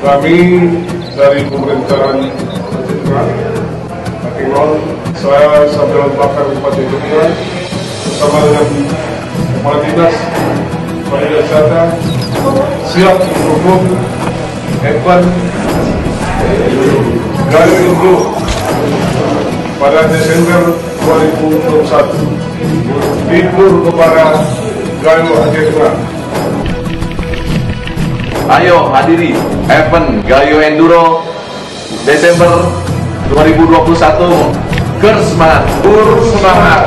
Kami dari pemerintahan Akingon, saya Sabdawan Bakar Bupati Jogja bersama dengan Kepala Dinas Pariwisata siap mendukung event Gayo Indo pada Desember 2021. Libur kepada Gayo Akhirnya. Ayo hadiri event Gayo Enduro Desember 2021. Bersemangat, bersemangat.